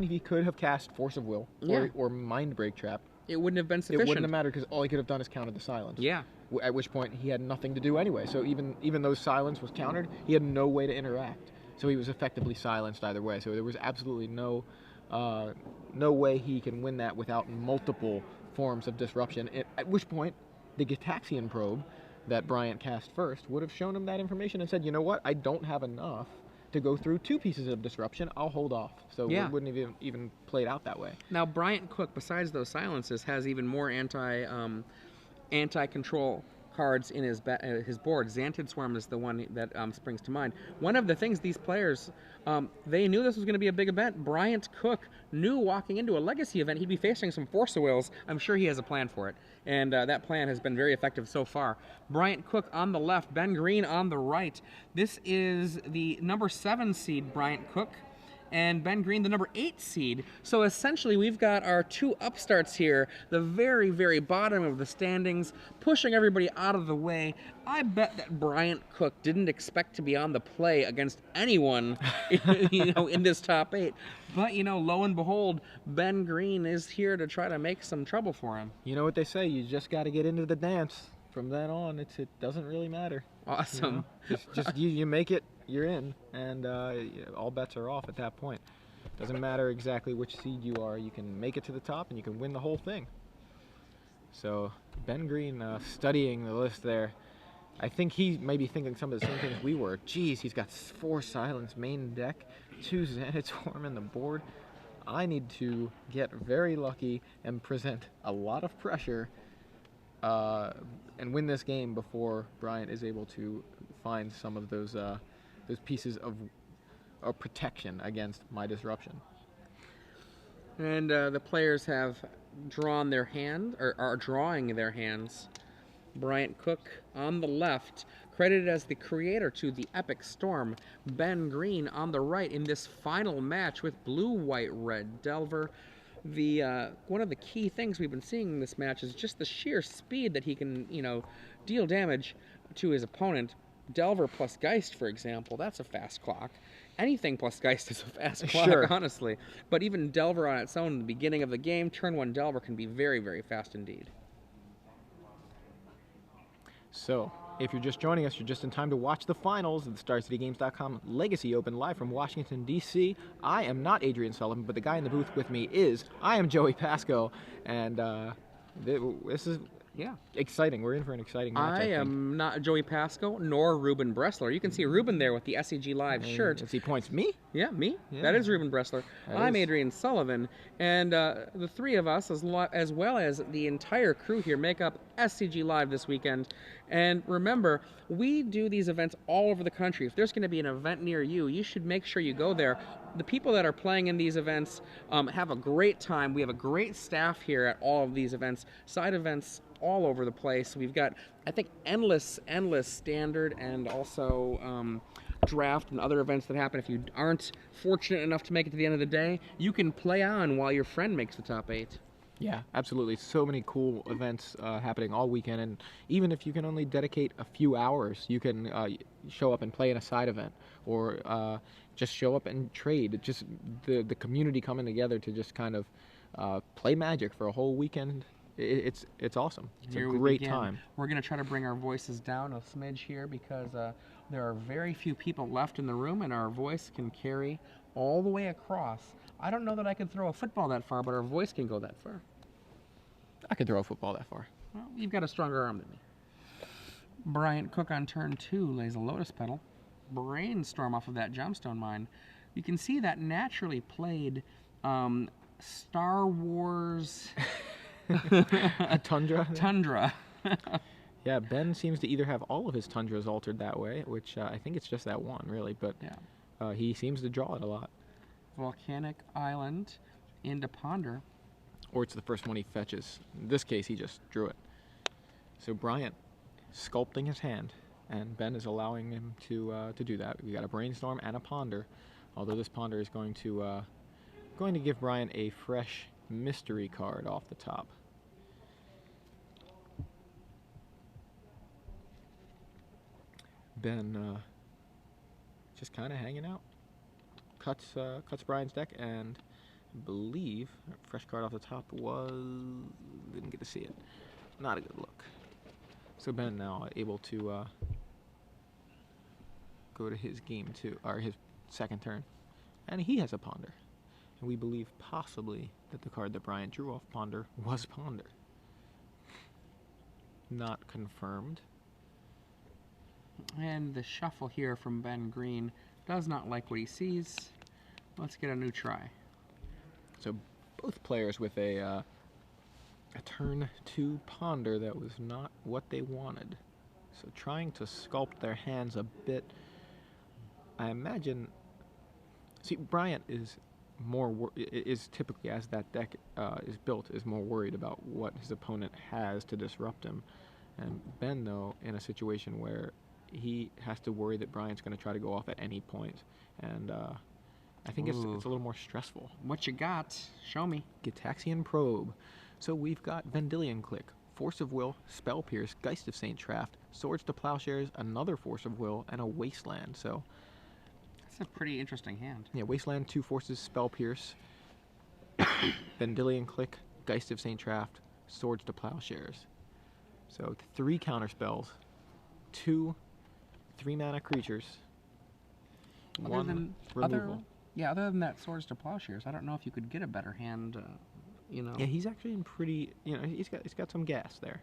he could have cast Force of Will or Mind Break Trap. It wouldn't have been sufficient. It wouldn't have mattered because all he could have done is counted the silence. Yeah. At which point he had nothing to do anyway. So even though silence was countered, he had no way to interact. So he was effectively silenced either way. So there was absolutely no way he can win that without multiple forms of disruption. At which point, the Gitaxian probe that Bryant cast first would have shown him that information and said, you know what, I don't have enough to go through 2 pieces of disruption. I'll hold off. So it wouldn't have even played out that way. Now Bryant Cook, besides those silences, has even more anti-control cards in his board. Xantid Swarm is the one that springs to mind. One of the things these players, they knew this was going to be a big event. Bryant Cook knew walking into a Legacy event he'd be facing some Force of Wills. I'm sure he has a plan for it, and that plan has been very effective so far. Bryant Cook on the left, Ben Green on the right. This is the number 7 seed Bryant Cook, and Ben Green, the number 8 seed. So essentially, we've got our 2 upstarts here, the very, very bottom of the standings, pushing everybody out of the way. I bet that Bryant Cook didn't expect to be on the play against anyone, in this top 8. But, lo and behold, Ben Green is here to try to make some trouble for him. You know what they say, you just got to get into the dance. From then on, it doesn't really matter. Awesome. Just you make it, you're in, and all bets are off at that point. Doesn't matter exactly which seed you are, you can make it to the top and you can win the whole thing. So Ben Green studying the list there. I think he may be thinking some of the same things we were. Geez, he's got 4 silence main deck, 2 Xantid Swarm in the board. I need to get very lucky and present a lot of pressure and win this game before Bryant is able to find some of those pieces of protection against my disruption. And the players have drawn their hand, or are drawing their hands. Bryant Cook on the left, credited as the creator to the Epic Storm. Ben Green on the right in this final match with blue, white, red Delver. One of the key things we've been seeing in this match is just the sheer speed that he can, deal damage to his opponent. Delver plus Geist, for example, that's a fast clock. Anything plus Geist is a fast clock, honestly. But even Delver on its own, in the beginning of the game, turn 1 Delver can be very, very fast indeed. So, if you're just joining us, you're just in time to watch the finals of the StarCityGames.com Legacy Open live from Washington, D.C. I am not Adrian Sullivan, but the guy in the booth with me is, I am Joey Pasco, and this is exciting. We're in for an exciting match, I am not Joey Pasco, nor Ruben Bressler. You can see Ruben there with the SCG Live shirt. As he points, me? Yeah, me. Yeah. That is Ruben Bressler. I'm Adrian Sullivan, and the 3 of us, as well as the entire crew here, make up SCG Live this weekend. And remember, we do these events all over the country. If there's going to be an event near you, you should make sure you go there. The people that are playing in these events have a great time. We have a great staff here at all of these events, side events all over the place. We've got, I think, endless standard and also draft and other events that happen. If you aren't fortunate enough to make it to the end of the day, you can play on while your friend makes the top 8. Yeah, absolutely. So many cool events happening all weekend, and even if you can only dedicate a few hours, you can show up and play in a side event, or just show up and trade. Just the community coming together to just kind of play Magic for a whole weekend. It's awesome. It's a great time. We're going to try to bring our voices down a smidge here because there are very few people left in the room, and our voice can carry all the way across. I don't know that I could throw a football that far, but our voice can go that far. I could throw a football that far. Well, you've got a stronger arm than me. Bryant Cook on turn 2 lays a Lotus Petal. Brainstorm off of that Gemstone Mine. You can see that naturally played Star Wars... A Tundra? Tundra. Yeah, Ben seems to either have all of his Tundras altered that way, which I think it's just that one, really, but he seems to draw it a lot. Volcanic Island into Ponder. Or it's the first one he fetches. In this case, he just drew it. So Bryant sculpting his hand, and Ben is allowing him to do that. We got a Brainstorm and a Ponder, although this Ponder is going to give Bryant a fresh mystery card off the top. Ben just kind of hanging out. Cuts Bryant's deck and believe, fresh card off the top was, didn't get to see it. Not a good look. So Ben now able to go to his game 2, or his second turn. And he has a Ponder. And we believe possibly that the card that Bryant drew off Ponder was Ponder. Not confirmed. And the shuffle here from Ben Green does not like what he sees. Let's get a new try. So both players with a turn 2 Ponder that was not what they wanted. So trying to sculpt their hands a bit. I imagine. See, Bryant is is typically, as that deck is built, is more worried about what his opponent has to disrupt him. And Ben, though, in a situation where he has to worry that Bryant's going to try to go off at any point, and I think it's a little more stressful. What you got? Show me. Gitaxian Probe. So we've got Vendilion Click, Force of Will, Spell Pierce, Geist of Saint Traft, Swords to Plowshares, another Force of Will, and a Wasteland. So that's a pretty interesting hand. yeah, Wasteland, 2 forces, Spell Pierce, Vendilion Click, Geist of Saint Traft, Swords to Plowshares. So 3 counter spells, 2 3-mana creatures, 1 removal. Other than that Swords to Plowshares, I don't know if you could get a better hand. Yeah, he's actually in pretty. He's got some gas there.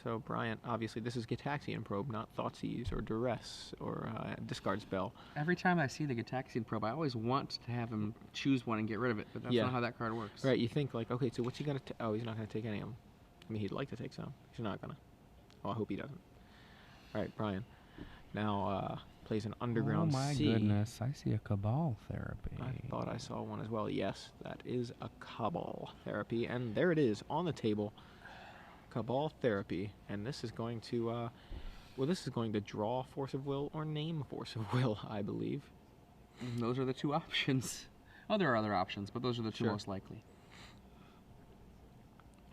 So Bryant, obviously, this is Gitaxian Probe, not Thoughtseize or Duress or Discard Spell. Every time I see the Gitaxian Probe, I always want to have him choose one and get rid of it, but that's not how that card works. Right, you think like, okay, so what's he gonna? Oh, he's not gonna take any of them. I mean, he'd like to take some. He's not gonna. Oh, I hope he doesn't. All right, Brian. Now plays an Underground Sea. Oh my goodness, I see a Cabal Therapy. I thought I saw one as well. Yes, that is a Cabal Therapy, and there it is on the table. Cabal Therapy, and this is going to, this is going to draw Force of Will or name Force of Will, I believe. Those are the 2 options. Oh, there are other options, but those are the 2 most likely.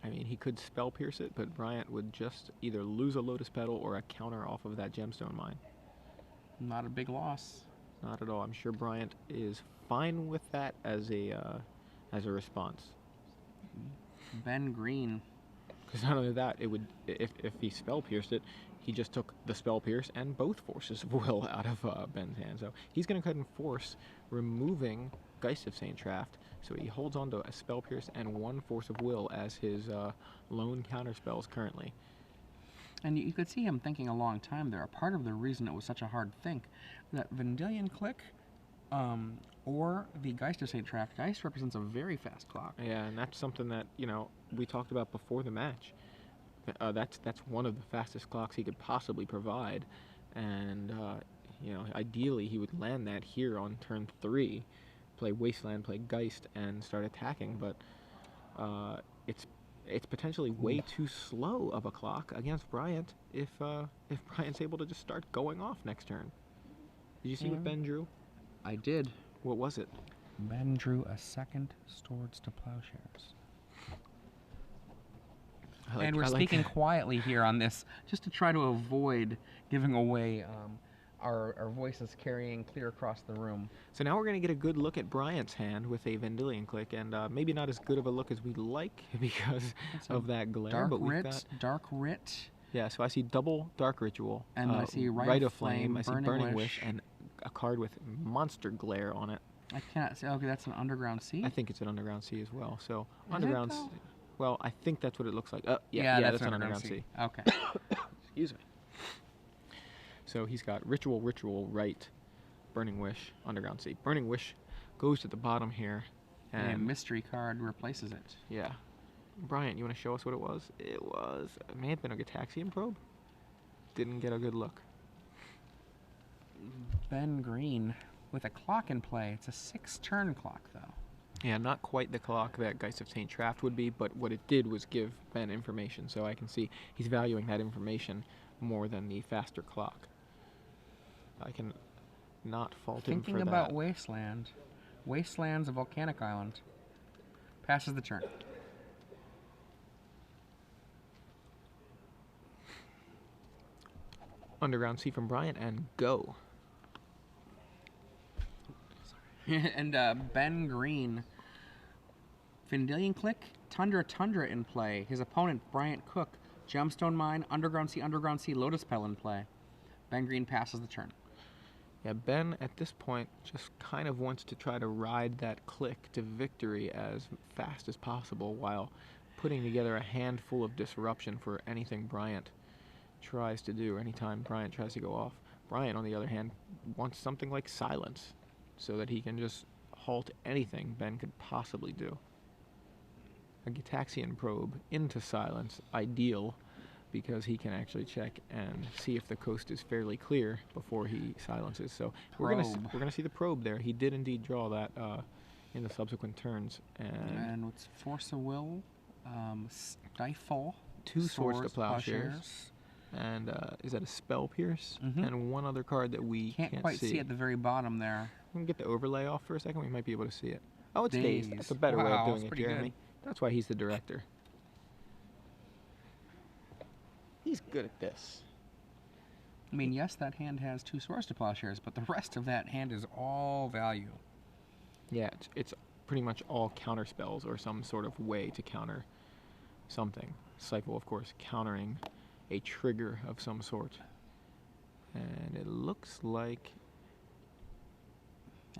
I mean, he could Spell Pierce it, but Bryant would just either lose a Lotus Petal or a counter off of that Gemstone Mine. Not a big loss. Not at all. I'm sure Bryant is fine with that as a response. Ben Green. Because not only that, it would if he Spell Pierced it, he just took the Spell Pierce and both Forces of Will out of Ben's hand. So he's going to go ahead and force removing Geist of Saint Traft. So he holds on to a Spell Pierce and 1 Force of Will as his lone counter spells currently. And you could see him thinking a long time there. A part of the reason it was such a hard think, that Vendilion Click or the Geist of Saint Traft. Geist represents a very fast clock. Yeah, and that's something that, we talked about before the match. That's one of the fastest clocks he could possibly provide. And, ideally he would land that here on turn 3, play Wasteland, play Geist, and start attacking. But it's potentially way too slow of a clock against Bryant if Bryant's able to just start going off next turn. Did you see what Ben drew? I did. What was it? Ben drew a second Swords to Plowshares. And we're speaking quietly here on this, just to try to avoid giving away our voices carrying clear across the room. So now we're going to get a good look at Bryant's hand with a Vendilion Click, and maybe not as good of a look as we'd like because of that glare. Dark Writ. Yeah, so I see double Dark Ritual. And I see Rite of Flame. I see Burning Wish, and a card with monster glare on it. I can't see. Okay, that's an Underground Sea? I think it's an Underground Sea as well. So Is Underground it, though? Well, I think that's what it looks like. Yeah, that's an Underground Sea. Okay. Excuse me. So he's got Ritual, Rite, Burning Wish, Underground Sea. Burning Wish goes to the bottom here. And a mystery card replaces it. Yeah. Bryant, you want to show us what it was? It may have been a Gitaxian Probe. Didn't get a good look. Ben Green with a clock in play. It's a 6-turn clock, though. Yeah, not quite the clock that Geist of Saint Traft would be, but what it did was give Ben information, so I can see he's valuing that information more than the faster clock. I can not fault him for that. Thinking about Wasteland. Wasteland's a volcanic island. Passes the turn. Underground Sea from Bryant, and go. And Ben Green Vendilion Click, Tundra in play. His opponent, Bryant Cook, Gemstone Mine, Underground Sea, Lotus Petal in play. Ben Green passes the turn. Yeah, Ben at this point just kind of wants to try to ride that click to victory as fast as possible while putting together a handful of disruption for anything Bryant tries to do, anytime Bryant tries to go off. Bryant, on the other hand, wants something like silence so that he can just halt anything Ben could possibly do. A Gitaxian probe into silence, ideal, because he can actually check and see if the coast is fairly clear before he silences. So we're gonna see the probe there. He did indeed draw that in the subsequent turns. And what's Force of Will, Stifle, two Swords to Plowshares. And is that a Spell Pierce? Mm-hmm. And one other card that we can't quite see at the very bottom there. We can get the overlay off for a second. We might be able to see it. Oh, it's Daze. Dazed. That's a better way of doing it, pretty Jeremy. good. That's why he's the director. He's good at this. I mean, yes, that hand has two Swords to Plowshares, but the rest of that hand is all value. Yeah, it's pretty much all counter spells or some sort of way to counter something. Cycle, of course, countering a trigger of some sort. And it looks like...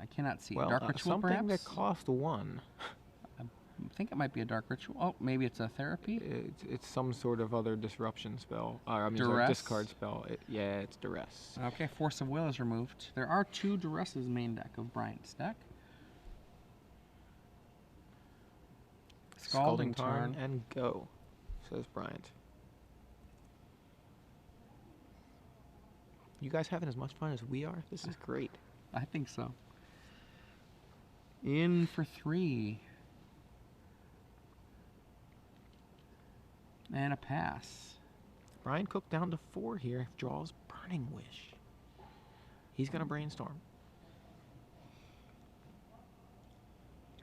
I cannot see. Well, Dark Ritual, something perhaps? that cost 1. I think it might be a Dark Ritual. Oh, maybe it's a Therapy? It's some sort of other disruption spell. Duress? Discard spell. Yeah, it's Duress. Okay, Force of Will is removed. There are 2 Duresses main deck of Bryant's deck. Scalding Tarn and go, says Bryant. You guys having as much fun as we are? This is great. I think so. In for 3. And a pass. Bryant Cook down to 4 here. Draws Burning Wish. He's going to brainstorm.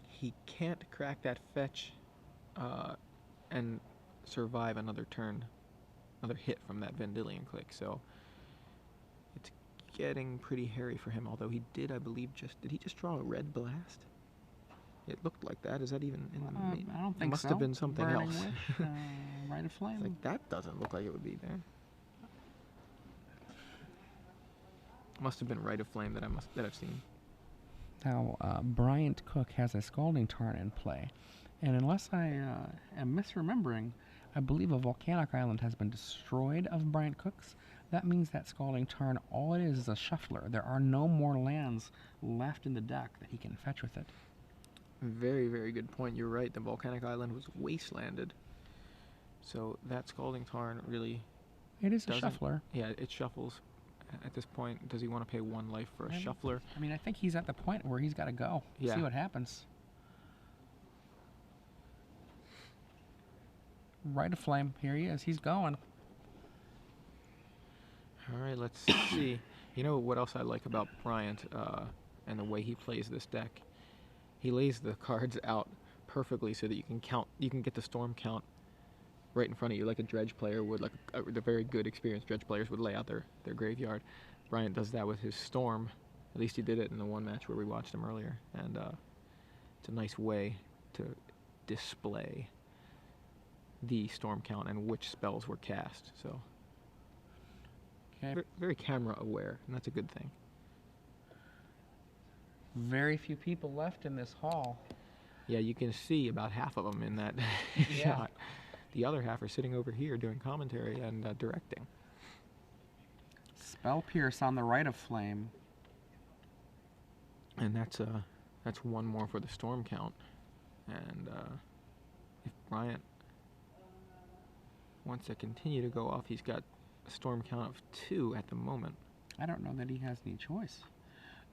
He can't crack that fetch and survive another turn, another hit from that Vendilion Click. So it's getting pretty hairy for him. Although he did, I believe, did he just draw a red blast? It looked like that. Is that even in the main? I don't think so. It must have been something Burning else. Wish, Rite of Flame. Like, that doesn't look like it would be there. Must have been Rite of Flame that I've seen. Now, Bryant Cook has a Scalding Tarn in play. And unless I am misremembering, I believe a volcanic island has been destroyed of Bryant Cook's. That means that Scalding Tarn, all it is a shuffler. There are no more lands left in the deck that he can fetch with it. Very, very good point. You're right. The volcanic island was wastelanded. So that Scalding Tarn really... It is a shuffler. Yeah, it shuffles. At this point, does he want to pay 1 life for a shuffler? I mean, I think he's at the point where he's got to go. Yeah. See what happens. Rite of Flame. Here he is. He's going. All right, let's see. You know what else I like about Bryant and the way he plays this deck? He lays the cards out perfectly so that you can count. You can get the storm count right in front of you, like a dredge player would, like the very good experienced dredge players would lay out their graveyard. Bryant does that with his storm. At least he did it in the one match where we watched him earlier, and it's a nice way to display the storm count and which spells were cast. So very camera aware, and that's a good thing. Very few people left in this hall. Yeah, you can see about half of them in that shot. The other half are sitting over here doing commentary and directing. Spell Pierce on the Rite of Flame. And that's 1 more for the storm count. And if Bryant wants to continue to go off, he's got a storm count of 2 at the moment. I don't know that he has any choice.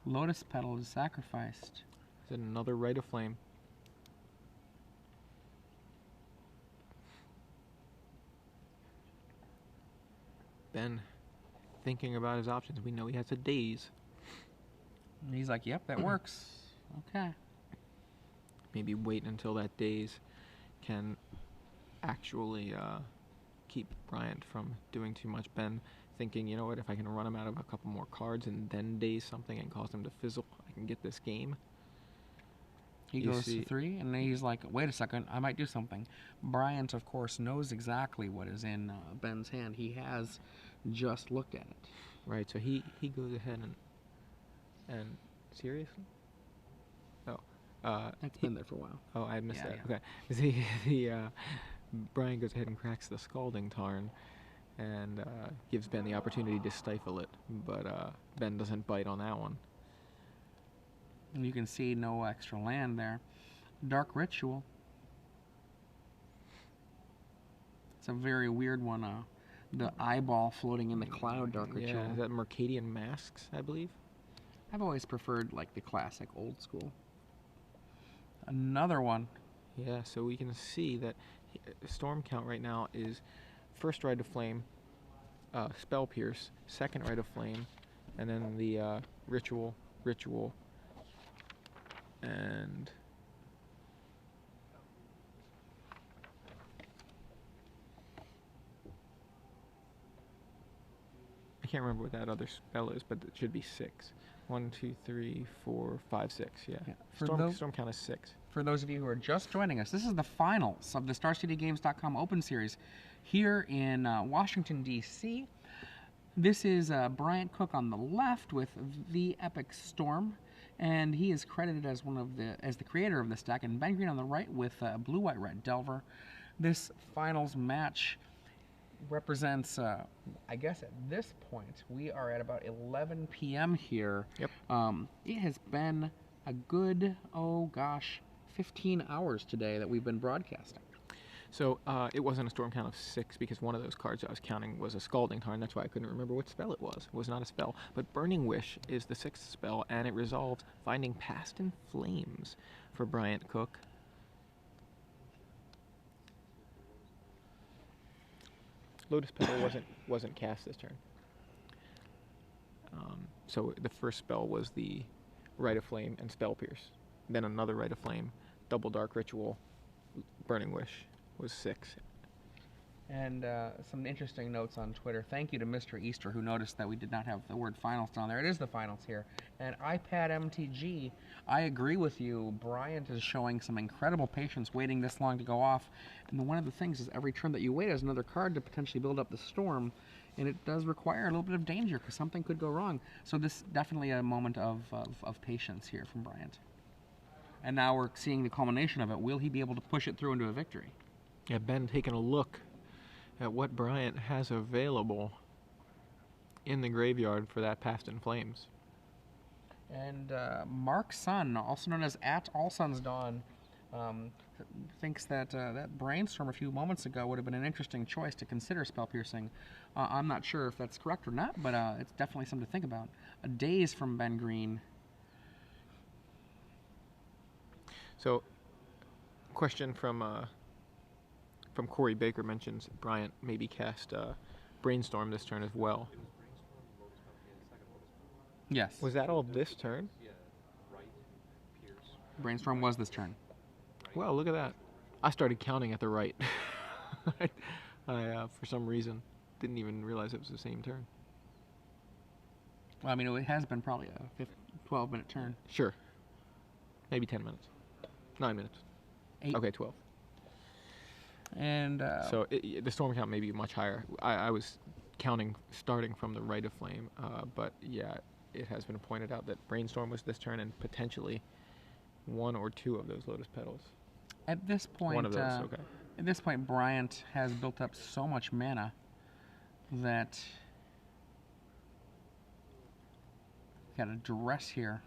Lotus Petal is sacrificed. Is it another Rite of Flame? Ben thinking about his options. We know he has a Daze. And he's like, yep, that works. Okay. Maybe wait until that Daze can actually keep Bryant from doing too much. Ben thinking, you know what, if I can run him out of a couple more cards and then Daze something and cause him to fizzle, I can get this game. He You goes see- to 3, and then he's like, wait a second, I might do something. Bryant, of course, knows exactly what is in Ben's hand. He has just looked at it. Right, so he goes ahead and seriously? Oh. That's been there for a while. Oh, I missed Yeah, that. Okay. The Brian goes ahead and cracks the scalding tarn and gives Ben the opportunity to stifle it, but Ben doesn't bite on that one. And you can see no extra land there. Dark Ritual. It's a very weird one. The eyeball floating in the cloud, Dark Ritual. Yeah, is that Mercadian Masks, I believe? I've always preferred like the classic old school. Another one. Yeah, so we can see that Storm Count right now is first Rite of Flame, Spell Pierce, second Rite of Flame, and then the Ritual, and I can't remember what that other spell is, but it should be 6. 1, 2, 3, 4, 5, 6. Yeah. Storm Count is 6. For those of you who are just joining us, this is the finals of the StarCityGames.com Open Series here in Washington, D.C. This is Bryant Cook on the left with the Epic Storm, and he is credited as the creator of this deck, and Ben Green on the right with Blue, White, Red Delver. This finals match represents, I guess at this point, we are at about 11 p.m. here. Yep. It has been a good, 15 hours today that we've been broadcasting. So it wasn't a Storm Count of 6 because one of those cards I was counting was a Scalding Tarn. That's why I couldn't remember what spell it was. It was not a spell. But Burning Wish is the 6th spell, and it resolves Finding Past in Flames for Bryant Cook. Lotus Petal wasn't cast this turn. So the first spell was the Rite of Flame and Spell Pierce. Then another Rite of Flame, double Dark Ritual, Burning Wish was 6. And some interesting notes on Twitter. Thank you to Mr. Easter, who noticed that we did not have the word finals down there. It is the finals here. And iPad MTG, I agree with you. Bryant is showing some incredible patience waiting this long to go off. And one of the things is every turn that you wait is another card to potentially build up the storm. And it does require a little bit of danger because something could go wrong. So this is definitely a moment of patience here from Bryant. And now we're seeing the culmination of it. Will he be able to push it through into a victory? Yeah, Ben taking a look at what Bryant has available in the graveyard for that Past in Flames. And Mark Sun, also known as @AllSunsDawn, thinks that that Brainstorm a few moments ago would have been an interesting choice to consider Spell Piercing. I'm not sure if that's correct or not, but it's definitely something to think about. A Daze from Ben Green. So, question from Corey Baker mentions Bryant maybe cast Brainstorm this turn as well. Yes. Was that all this turn? Brainstorm was this turn. Well, look at that. I started counting at the right. I for some reason, didn't even realize it was the same turn. Well, I mean, it has been probably a 12-minute turn. Sure. Maybe 10 minutes. 9 minutes. 8. Okay, 12. And So the storm count may be much higher. I was counting starting from the Rite of Flame, but yeah, it has been pointed out that Brainstorm was this turn and potentially one or two of those Lotus Petals. at this point, One of those, okay. At this point, Bryant has built up so much mana that got a duress here.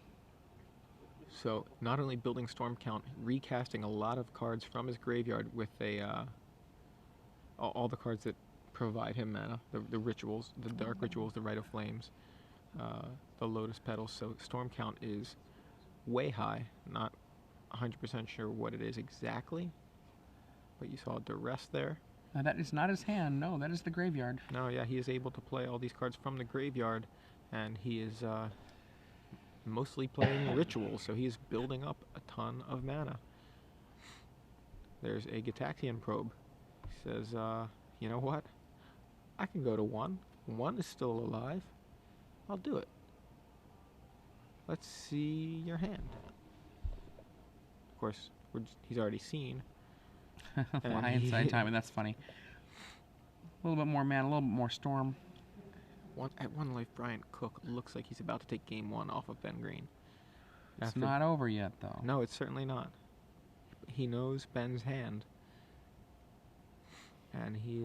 So not only building storm count, recasting a lot of cards from his graveyard with all the cards that provide him mana, the rituals, the dark rituals, the Rite of Flames, the Lotus Petals. So storm count is way high. Not 100% sure what it is exactly, but you saw duress there. Now, that is not his hand. No, that is the graveyard. No, yeah, he is able to play all these cards from the graveyard, and he is mostly playing rituals, so he's building up a ton of mana. There's a Gitaxian Probe. He says, you know what? I can go to one. One is still alive. I'll do it. Let's see your hand. course, he's already seen. Lion side timing, that's funny. A little bit more mana, a little bit more storm. At 1 life, Bryant Cook looks like he's about to take game 1 off of Ben Green. It's not over yet, though. No, it's certainly not. He knows Ben's hand. And he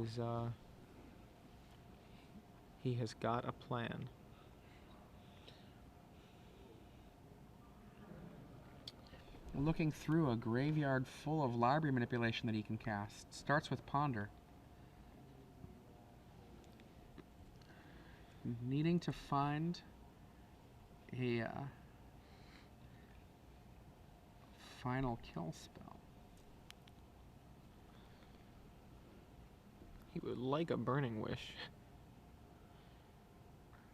has got a plan. Looking through a graveyard full of library manipulation that he can cast. Starts with Ponder. Needing to find a final kill spell. He would like a Burning Wish.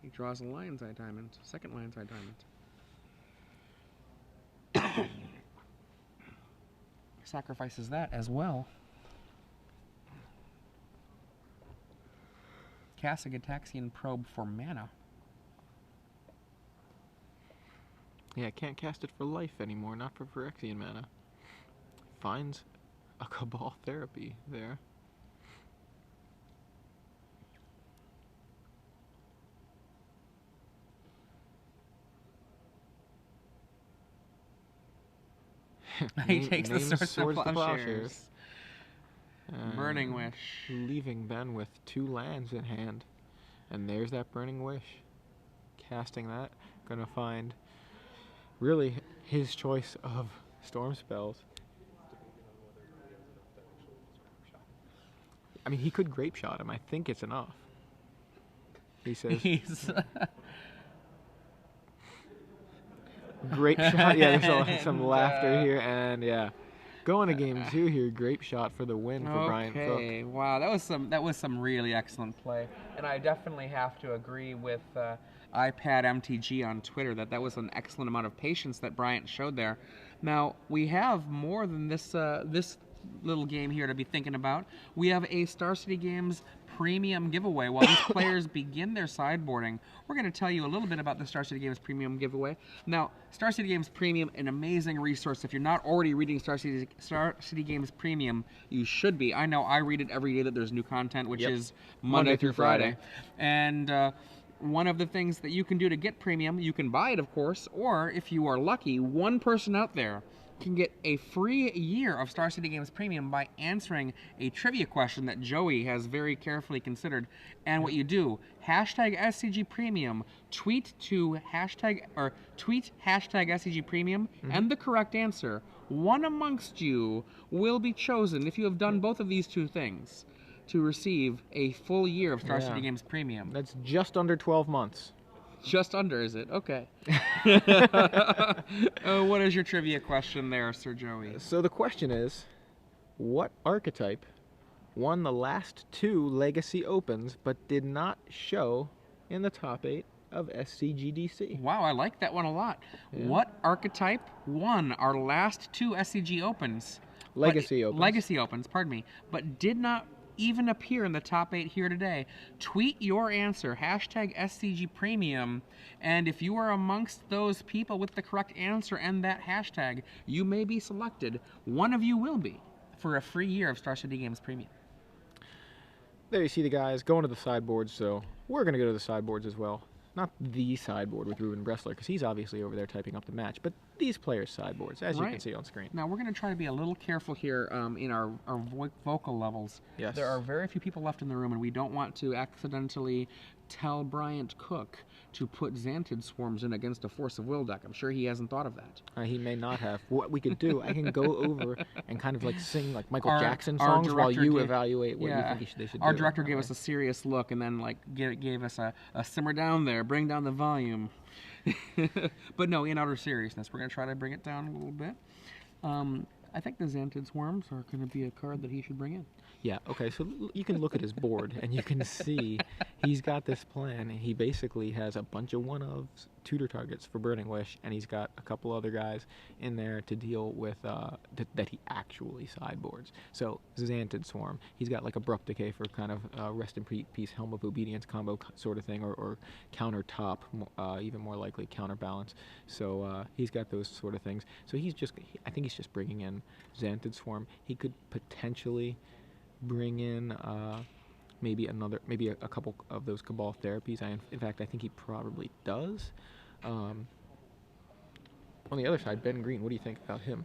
He draws a Lion's Eye Diamond. Second Lion's Eye Diamond. Sacrifices that as well. Cast a Gitaxian Probe for mana. Yeah, can't cast it for life anymore, not for Phyrexian mana. Finds a Cabal Therapy there. He takes the Swords to to Plowshares. Burning Wish. Leaving Ben with 2 lands in hand. And there's that Burning Wish. Casting that. Gonna find really his choice of storm spells. I mean, he could Grape Shot him. I think it's enough. He says... Grape Shot. Yeah, there's some laughter here, and yeah, going to game 2 here. Grape Shot for the win for Bryant Cook. Okay, wow, that was some really excellent play, and I definitely have to agree with iPad MTG on Twitter that was an excellent amount of patience that Bryant showed there. Now we have more than this little game here to be thinking about. We have a Star City Games premium giveaway. While these players begin their sideboarding, we're going to tell you a little bit about the Star City Games premium giveaway. Now, Star City Games Premium, an amazing resource. If you're not already reading Star City Games Premium, you should be. I know I read it every day that there's new content, which is Monday through Friday. And one of the things that you can do to get premium, you can buy it, of course, or if you are lucky, one person out there can get a free year of Star City Games Premium by answering a trivia question that Joey has very carefully considered. And what you do, hashtag SCG Premium, tweet hashtag SCG Premium and the correct answer. One amongst you will be chosen, if you have done both of these 2 things, to receive a full year of Star City Games Premium. That's just under 12 months. Just under, is it? Okay. What is your trivia question there, Sir Joey? So the question is, what archetype won the last 2 Legacy Opens but did not show in the top 8 of SCGDC? Wow, I like that one a lot. Yeah. What archetype won our last 2 SCG Opens? Legacy Opens, pardon me, but did not even appear in the top 8 here today? Tweet your answer, hashtag SCG Premium, and if you are amongst those people with the correct answer and that hashtag, you may be selected. One of you will be for a free year of Star City Games Premium. There you see the guys going to the sideboards, so we're going to go to the sideboards as well. Not the sideboard with Ruben Bressler, because he's obviously over there typing up the match, but these players' sideboards, as you can see on screen. Now, we're going to try to be a little careful here in our vocal levels. Yes. There are very few people left in the room, and we don't want to accidentally tell Bryant Cook to put Xantid Swarms in against a Force of Will deck. I'm sure he hasn't thought of that. He may not have. What we could do, I can go over and kind of like sing like Michael Jackson songs while you evaluate what you think they should do. Our director gave us a serious look and then like gave us a simmer down there, bring down the volume. But no, in outer seriousness, we're going to try to bring it down a little bit. I think the Xantid Swarms are going to be a card that he should bring in. Yeah, okay, so you can look at his board and you can see he's got this plan. He basically has a bunch of one-ofs tutor targets for Burning Wish, and he's got a couple other guys in there to deal with that he actually sideboards. So Xantid Swarm, he's got like Abrupt Decay for kind of Rest in Peace, Helm of Obedience combo sort of thing, or counter top, even more likely counterbalance. So he's got those sort of things. So I think he's just bringing in Xantid Swarm. He could potentially bring in maybe a couple of those Cabal therapies. In fact, I think he probably does. On the other side, Ben Green, what do you think about him?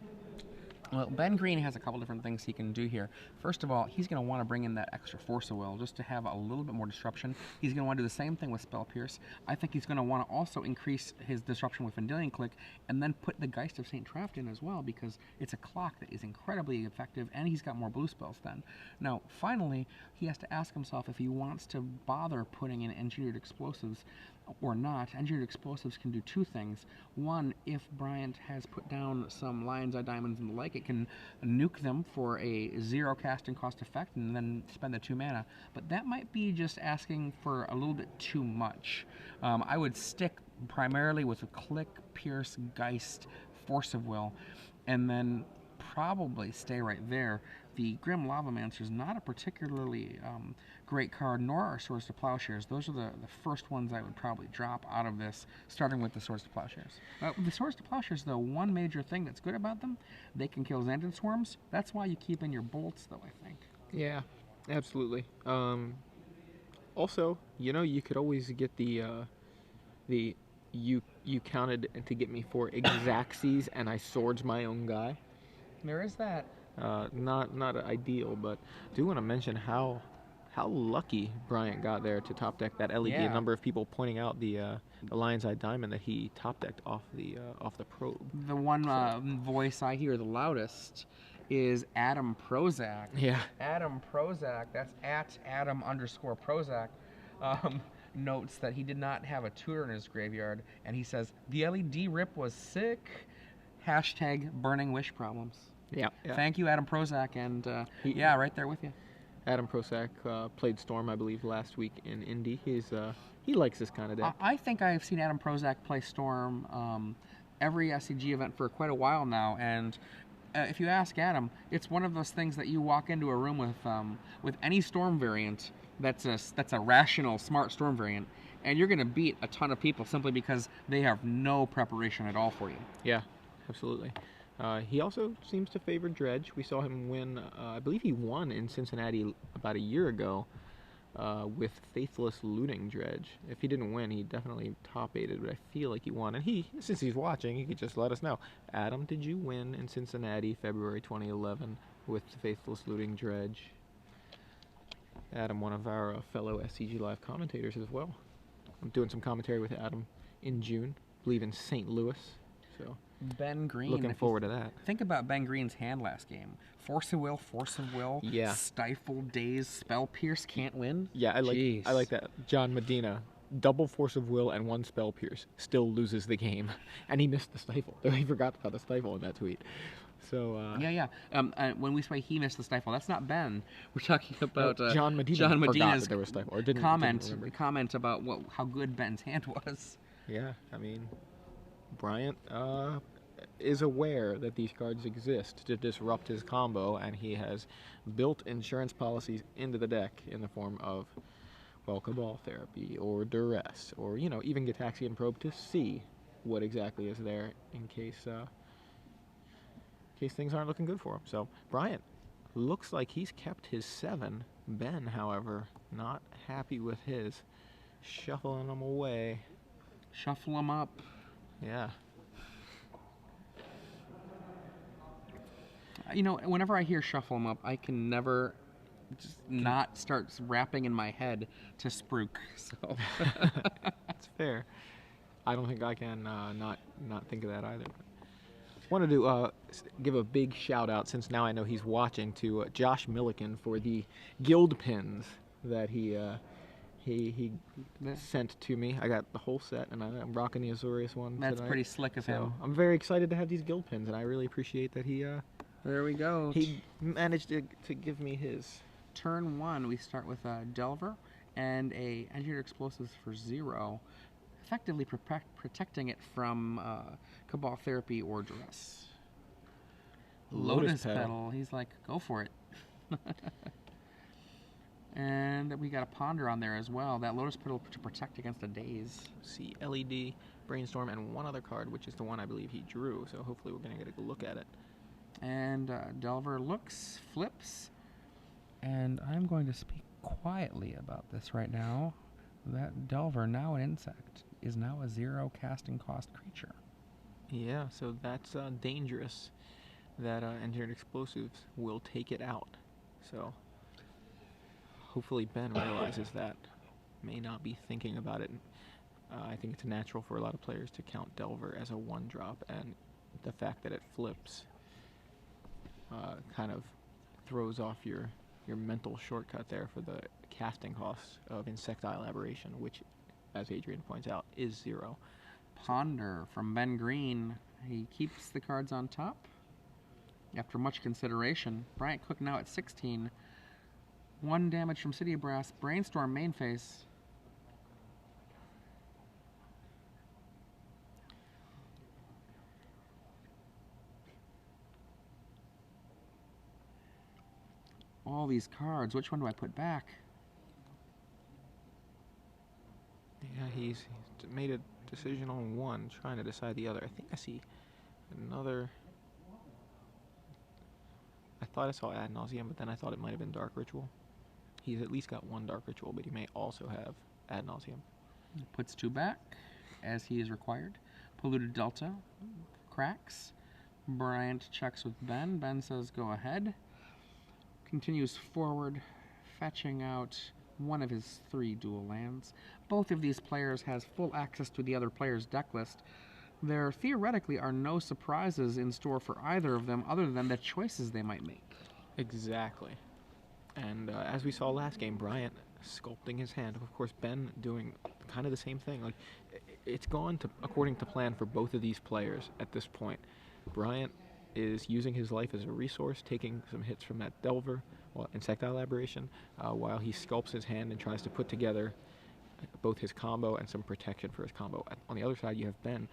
Well, Ben Green has a couple different things he can do here. First of all, he's going to want to bring in that extra Force of Will just to have a little bit more disruption. He's going to want to do the same thing with Spell Pierce. I think he's going to want to also increase his disruption with Vendilion Click and then put the Geist of St. Traft in as well, because it's a clock that is incredibly effective and he's got more blue spells then. Now, finally, he has to ask himself if he wants to bother putting in Engineered Explosives or not. Engineered Explosives can do two things. One, if Bryant has put down some Lion's Eye Diamonds and the like, it can nuke them for a 0 casting cost effect and then spend the 2 mana. But that might be just asking for a little bit too much. I would stick primarily with a Click, Pierce, Geist, Force of Will, and then probably stay right there. The Grim Lavamancer is not a particularly great card, nor are Swords to Plowshares. Those are the first ones I would probably drop out of this, starting with the Swords to Plowshares. The Swords to Plowshares, though, one major thing that's good about them, they can kill Xantid Swarms. That's why you keep in your bolts, though, I think. Yeah, absolutely. Also, you could always get you counted to get me 4 Exacxies and I swords my own guy. There is that. Not ideal, but I do want to mention how lucky Bryant got there to top deck that LED. A number of people pointing out the Lion's Eye Diamond that he top decked off the probe. The one voice I hear the loudest is Adam Prozac. Yeah. Adam Prozac, that's at Adam_Prozac, notes that he did not have a tutor in his graveyard, and he says, the LED rip was sick. # burning wish problems. Yeah. Thank you, Adam Prozac, and right there with you. Adam Prozac played Storm, I believe, last week in Indy. He likes this kind of deck. I think I've seen Adam Prozac play Storm every SCG event for quite a while now, and if you ask Adam, it's one of those things that you walk into a room with any Storm variant that's a rational, smart Storm variant, and you're going to beat a ton of people simply because they have no preparation at all for you. Yeah, absolutely. He also seems to favor Dredge. We saw him win, I believe he won in Cincinnati about a year ago with Faithless Looting Dredge. If he didn't win, he definitely top-8'd, but I feel like he won. And since he's watching, he could just let us know. Adam, did you win in Cincinnati, February 2011 with Faithless Looting Dredge? Adam, one of our fellow SCG Live commentators as well. I'm doing some commentary with Adam in June, I believe in St. Louis. So Ben Green. Looking forward to that. Think about Ben Green's hand last game. Force of Will, yeah. Stifle, Daze, Spell Pierce, can't win. Yeah, I like that. John Medina, double Force of Will and 1 Spell Pierce, still loses the game. And he missed the Stifle. He forgot about the Stifle in that tweet. So when we say he missed the Stifle, that's not Ben. We're talking about John Medina's forgot that there was Stifle, or comment about how good Ben's hand was. Yeah, I mean, Bryant is aware that these cards exist to disrupt his combo, and he has built insurance policies into the deck in the form of, well, Cabal Therapy or Duress, or even Gitaxian Probe to see what exactly is there in case things aren't looking good for him. So Bryant looks like he's kept his 7. Ben, however, not happy with his, shuffling them away. Shuffle them up. Yeah. Whenever I hear shuffle them up, I can never just not start rapping in my head to Spruik. So that's fair. I don't think I can not think of that either. Wanted to give a big shout out, since now I know he's watching, to Josh Milliken for the guild pins that he sent to me. I got the whole set, and I'm rocking the Azorius one. That's tonight. Pretty slick of him. I'm very excited to have these guild pins, and I really appreciate that he. There we go. He managed to give me his. Turn 1, we start with Delver, and a engineered explosives for 0, effectively protecting it from Cabal Therapy or Duress. Lotus Petal. He's like, go for it. And we got a Ponder on there as well. That Lotus Petal to protect against a Daze. See LED, Brainstorm, and one other card, which is the one I believe he drew. So hopefully we're going to get a look at it. And Delver looks, flips, and I'm going to speak quietly about this right now. That Delver, now an insect, is now a 0 casting cost creature. Yeah, so that's dangerous. That engineered explosives will take it out. So hopefully Ben realizes that. May not be thinking about it. I think it's natural for a lot of players to count Delver as a 1-drop, and the fact that it flips kind of throws off your mental shortcut there for the casting costs of Insectile Aberration, which, as Adrian points out, is 0. Ponder from Ben Green. He keeps the cards on top. After much consideration, Bryant Cook now at 16. 1 damage from City of Brass. Brainstorm main phase. All these cards, which one do I put back? Yeah, he's made a decision on one, trying to decide the other. I think I see another. I thought I saw Ad Nauseam, but then I thought it might have been Dark Ritual. He's at least got 1 Dark Ritual, but he may also have Ad Nauseam. Puts 2 back, as he is required. Polluted Delta cracks. Bryant checks with Ben. Ben says go ahead. Continues forward, fetching out one of his 3 dual lands. Both of these players has full access to the other player's deck list. There theoretically are no surprises in store for either of them other than the choices they might make. Exactly. And as we saw last game, Bryant sculpting his hand. Of course, Ben doing kind of the same thing. Like, it's gone to according to plan for both of these players at this point. Bryant is using his life as a resource, taking some hits from that Delver, Insectile Aberration, while he sculpts his hand and tries to put together both his combo and some protection for his combo. On the other side, you have Ben,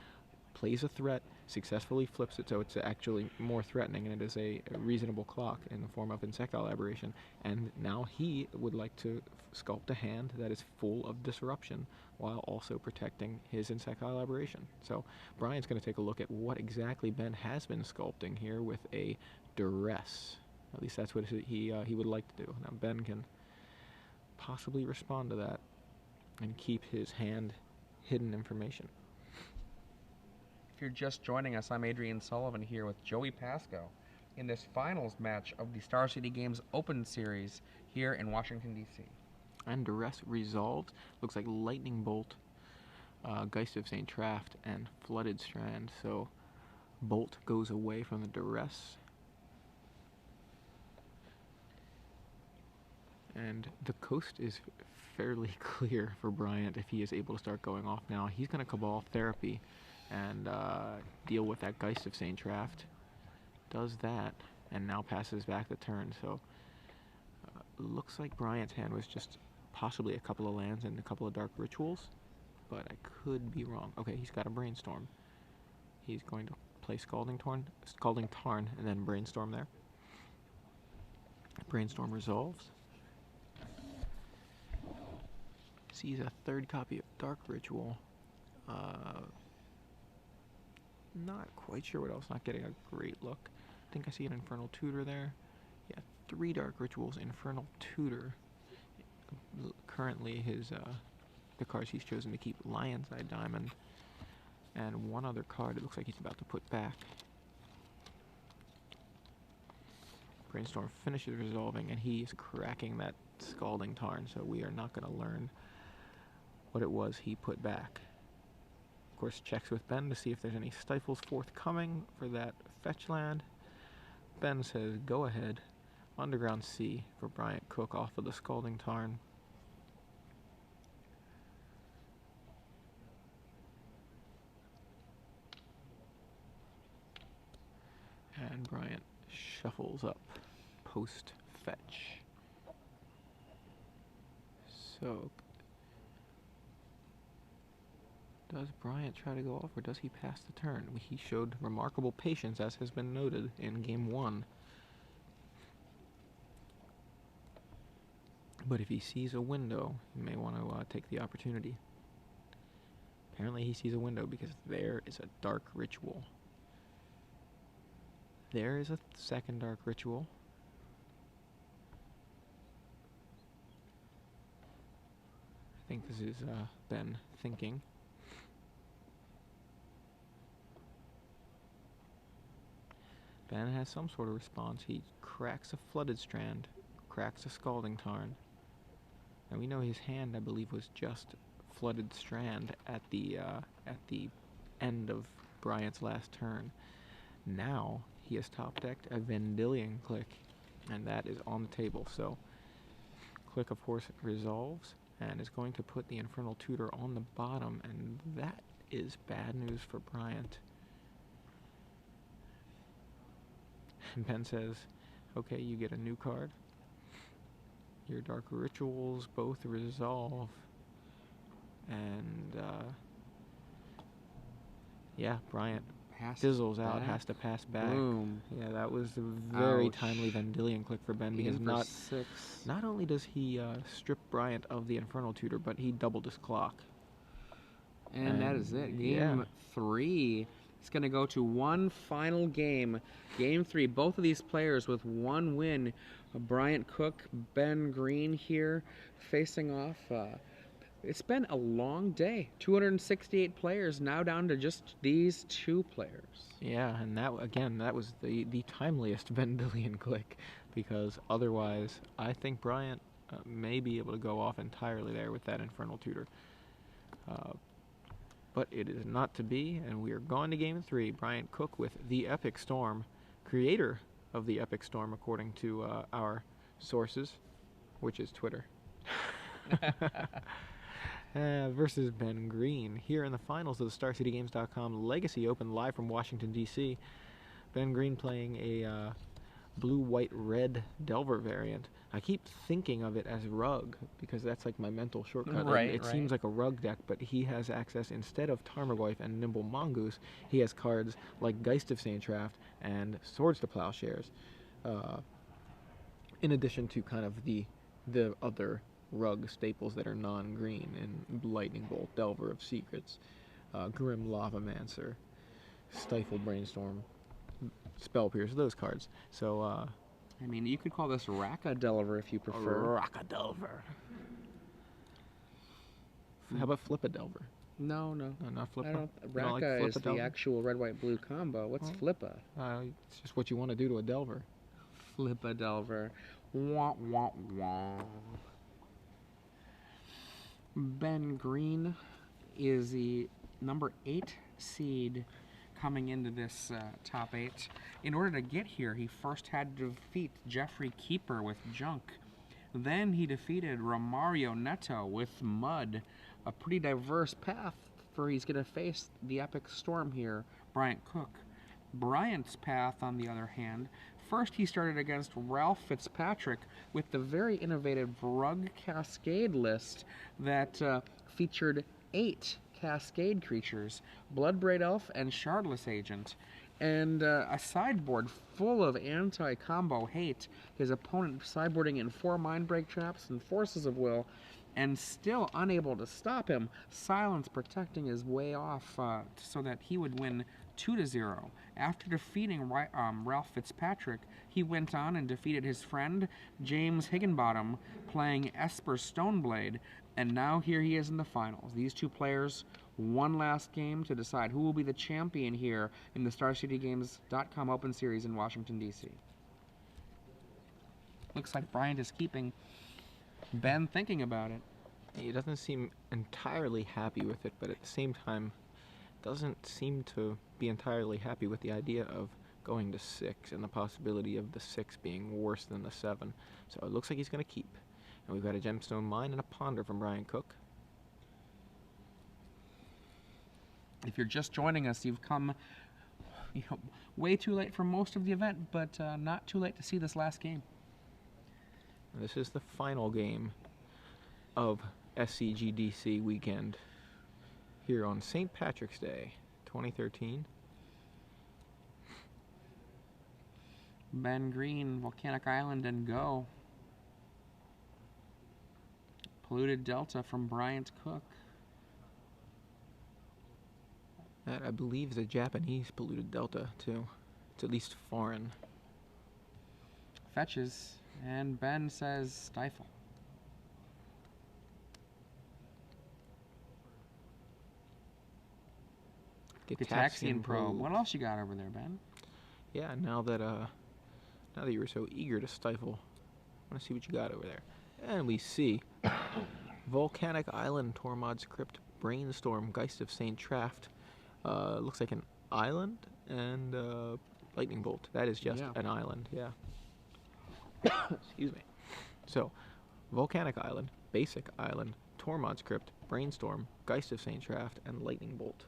plays a threat, successfully flips it so it's actually more threatening, and it is a reasonable clock in the form of Insectile Aberration, and now he would like to sculpt a hand that is full of disruption while also protecting his Insectile Aberration. So Brian's going to take a look at what exactly Ben has been sculpting here with a Duress. At least that's what he would like to do. Now Ben can possibly respond to that and keep his hand hidden information. If you're just joining us, I'm Adrian Sullivan here with Joey Pasco in this finals match of the Star City Games Open Series here in Washington, D.C. And Duress resolved. Looks like Lightning Bolt, Geist of St. Traft, and Flooded Strand. So Bolt goes away from the Duress. And the coast is fairly clear for Bryant if he is able to start going off now. He's going to Cabal Therapy and deal with that Geist of St. Traft. Does that, and now passes back the turn. So looks like Bryant's hand was just possibly a couple of lands and a couple of Dark Rituals, but I could be wrong. Okay, he's got a Brainstorm. He's going to play Scalding Tarn, and then Brainstorm there. Brainstorm resolves. Sees a third copy of Dark Ritual. Not quite sure what else. Not getting a great look. I think I see an Infernal Tutor there. Yeah, 3 Dark Rituals, Infernal Tutor. Currently, the cards he's chosen to keep: Lion's Eye Diamond, and one other card it looks like he's about to put back. Brainstorm finishes resolving, and he's cracking that Scalding Tarn, so we are not going to learn what it was he put back. Of course, checks with Ben to see if there's any Stifles forthcoming for that fetch land. Ben says, go ahead. Underground Sea for Bryant Cook off of the Scalding Tarn. And Bryant shuffles up post-fetch. So Does Bryant try to go off, or does he pass the turn? He showed remarkable patience, as has been noted in Game 1. But if he sees a window, he may want to take the opportunity. Apparently he sees a window because there is a dark ritual. There is a second dark ritual. I think this is Ben thinking. Ben has some sort of response. He cracks a flooded strand, cracks a scalding tarn. And we know his hand, I believe, was just flooded strand at the end of Bryant's last turn. Now he has top decked a Vendilion Click, and that is on the table. So Click, of course, resolves and is going to put the Infernal Tutor on the bottom, and that is bad news for Bryant. And Ben says, okay, you get a new card. Your Dark Rituals both resolve. And, yeah, Bryant fizzles out, has to pass back. Boom. Yeah, that was a very Ouch. timely Vendilion Click for Ben, because six. not only does he strip Bryant of the Infernal Tutor, but he doubled his clock. And that is it. Game 3. It's going to go to one final game. Game 3. Both of these players with one win. Bryant Cook, Ben Green here facing off. It's been a long day. 268 players, now down to just these two players. Yeah, and that, again, that was the timeliest Vendilion Click, because otherwise I think Bryant may be able to go off entirely there with that Infernal Tutor. But it is not to be, and we are going to Game 3. Bryant Cook with the Epic Storm, creator of the Epic Storm according to our sources, which is Twitter. Versus Ben Green here in the finals of the StarCityGames.com Legacy Open live from Washington, D.C. Ben Green playing a blue, white, red Delver variant. I keep thinking of it as Rug because that's like my mental shortcut. It seems like a Rug deck, but he has access, instead of Tarmogoyf and Nimble Mongoose, he has cards like Geist of Saintraft and Swords to Plowshares, in addition to kind of the other Rug staples that are non-green in Lightning Bolt, Delver of Secrets, Grim Lavamancer, Stifle Brainstorm, Spell Pierce, those cards. So, I mean, you could call this Raka Delver if you prefer. Raka Delver. How about Flip a Delver? No. No, not Flippa. I don't. You Raka don't like is the Delver? actual red, white, blue combo. What's Flippa? It's just what you want to do to a Delver. Flippa Delver. Wah, wah, wah. Ben Green is the number 8 seed coming into this top 8. In order to get here, he first had to defeat Jeffrey Keeper with Junk. Then he defeated Romario Neto with Mud. A pretty diverse path, for he's going to face the Epic Storm here, Bryant Cook. Bryant's path, on the other hand, first he started against Ralph Fitzpatrick with the very innovative Rug Cascade list that featured 8 Cascade creatures, Bloodbraid Elf and Shardless Agent, and a sideboard full of anti-combo hate, his opponent sideboarding in 4 Mindbreak Traps and Forces of Will, and still unable to stop him, Silence protecting his way off so that he would win 2-0. After defeating Ralph Fitzpatrick, he went on and defeated his friend James Higginbottom, playing Esper Stoneblade, and now here he is in the finals. These two players, one last game to decide who will be the champion here in the StarCityGames.com Open Series in Washington, D.C. Looks like Bryant is keeping Ben thinking about it. He doesn't seem entirely happy with it, but at the same time doesn't seem to be entirely happy with the idea of going to 6 and the possibility of the 6 being worse than the 7. So it looks like he's going to keep. And we've got a Gemstone Mine and a Ponder from Bryant Cook. If you're just joining us, you've come way too late for most of the event, but not too late to see this last game. And this is the final game of SCGDC weekend. here on St. Patrick's Day, 2013. Ben Green, Volcanic Island, and go. Polluted Delta from Bryant Cook. That, I believe, is a Japanese polluted delta, too. It's at least foreign. Fetches, and Ben says Stifle. Gitaxian Probe. What else you got over there, Ben? Yeah, now that you were so eager to stifle, I want to see what you got over there. And we see Volcanic Island, Tormod's Crypt, Brainstorm, Geist of St. Traft. Looks like an island and lightning bolt. That is just an island, yeah. Excuse me. So, Volcanic Island, Basic Island, Tormod's Crypt, Brainstorm, Geist of St. Traft, and lightning bolt.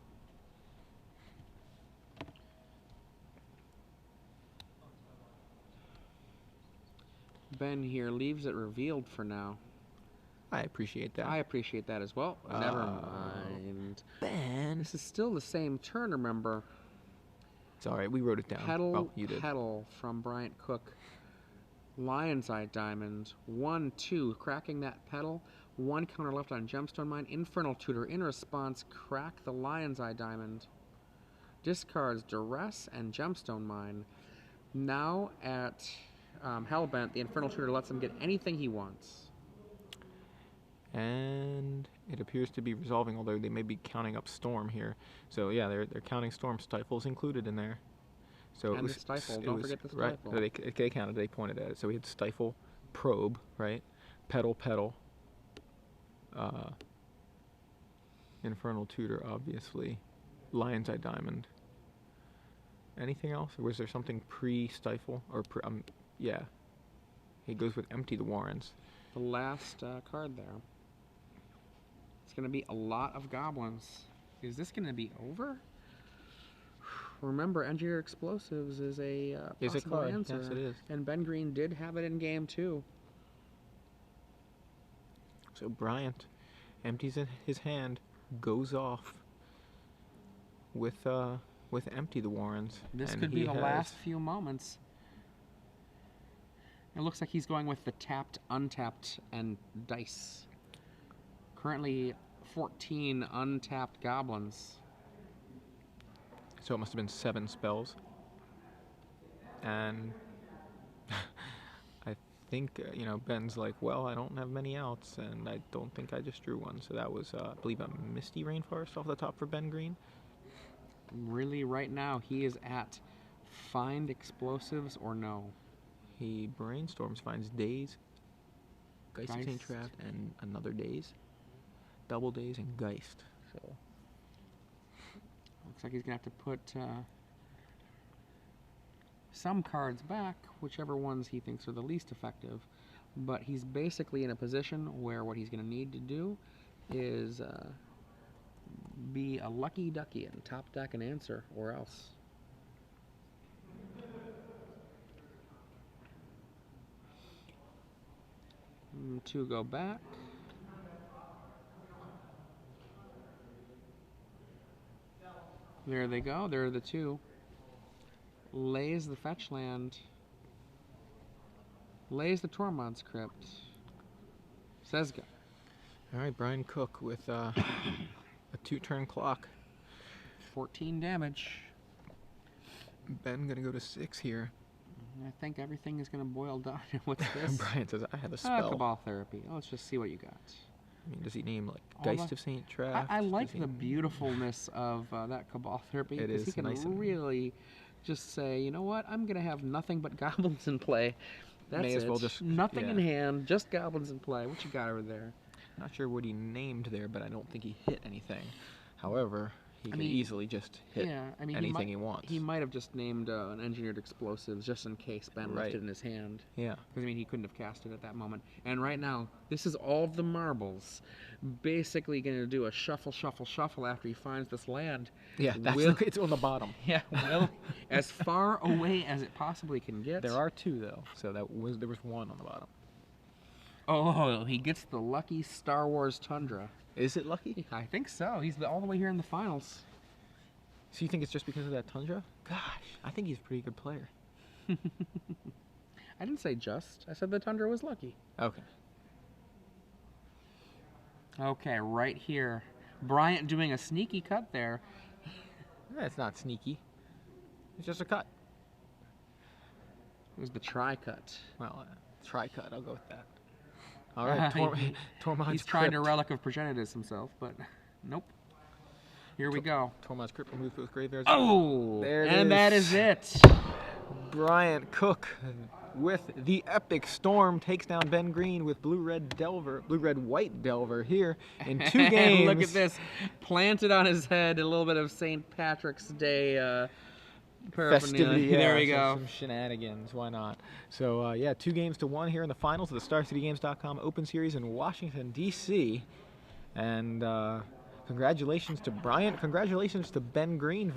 Ben here leaves it revealed for now. I appreciate that. I appreciate that as well. Never mind. Ben. This is still the same turn, remember. It's alright, we wrote it down. Petal, you did. Petal from Bryant Cook. Lion's Eye Diamond. 1, 2. Cracking that petal. 1 counter left on Gemstone Mine. Infernal Tutor. In response, crack the Lion's Eye Diamond. Discards Duress and Gemstone Mine. Now at Hellbent, the Infernal Tutor lets him get anything he wants. And it appears to be resolving, although they may be counting up Storm here. So yeah, they're counting Storm. Stifle's included in there. So and it was the Stifle. Don't forget the Stifle. Right. So they counted. They pointed at it. So we had Stifle, Probe, right? Petal. Infernal Tutor, obviously. Lion's Eye Diamond. Anything else? Or was there something pre-Stifle or yeah? He goes with Empty the Warrens. The last card there. It's going to be a lot of goblins. Is this going to be over? Remember, Engineer Explosives is a possible answer. Yes, it is. And Ben Green did have it in game 2. So Bryant empties his hand, goes off with Empty the Warrens. This could be the last few moments. It looks like he's going with the tapped, untapped, and dice. Currently 14 untapped goblins. So it must have been 7 spells. And I think, Ben's like, well, I don't have many outs, and I don't think I just drew one. So that was, I believe, a Misty Rainforest off the top for Ben Green. Really, right now, he is at find explosives or no. He brainstorms, finds Daze, Geist of St. Traft, and another Daze. Double Daze and Geist. So looks like he's going to have to put some cards back, whichever ones he thinks are the least effective. But he's basically in a position where what he's going to need to do is be a lucky ducky and top deck an answer, or else. Two go back. There they go. There are the 2. Lays the fetch land. Lays the Tormod's Crypt. Says go. All right, Brian Cook with a 2-turn clock. 14 damage. Ben gonna go to 6 here. I think everything is going to boil down. What's this? Brian says, I have a spell. Cabal Therapy. Let's just see what you got. I mean, does he name, like, Geist of St. Traft? I like the beautifulness of that Cabal Therapy. It is he can nice really just say, you know what, I'm going to have nothing but goblins in play. That's May as well just... Nothing in hand, just goblins in play. What you got over there? Not sure what he named there, but I don't think he hit anything. However... He can easily just hit anything he wants. He might have just named an Engineered Explosives just in case Ben left it in his hand. Yeah. Because, he couldn't have cast it at that moment. And right now, this is all of the marbles basically going to do a shuffle after he finds this land. Yeah, it's on the bottom. Yeah, well, as far away as it possibly can get. There are 2, though. So there was 1 on the bottom. Oh, he gets the lucky Star Wars Tundra. Is it lucky? I think so. He's all the way here in the finals. So you think it's just because of that Tundra? Gosh, I think he's a pretty good player. I didn't say just. I said the Tundra was lucky. Okay. Okay, right here. Bryant doing a sneaky cut there. That's not sneaky. It's just a cut. It was the tri-cut. Well, tri-cut, I'll go with that. All right, Tormod's He's trying to Crypt. Relic of Progenitus himself, but nope. Here we go. Tormod's Crypt will move to the graveyard. Oh! There it and is. that is it. Bryant Cook with the epic storm takes down Ben Green with blue-red white Delver here in 2 games. Look at this. Planted on his head, a little bit of St. Patrick's Day Festivity. Yeah, there we so go. Some shenanigans, why not? So yeah, 2 games to 1 here in the finals of the StarCityGames.com Open Series in Washington, D.C. And congratulations to Bryant. Congratulations to Ben Green.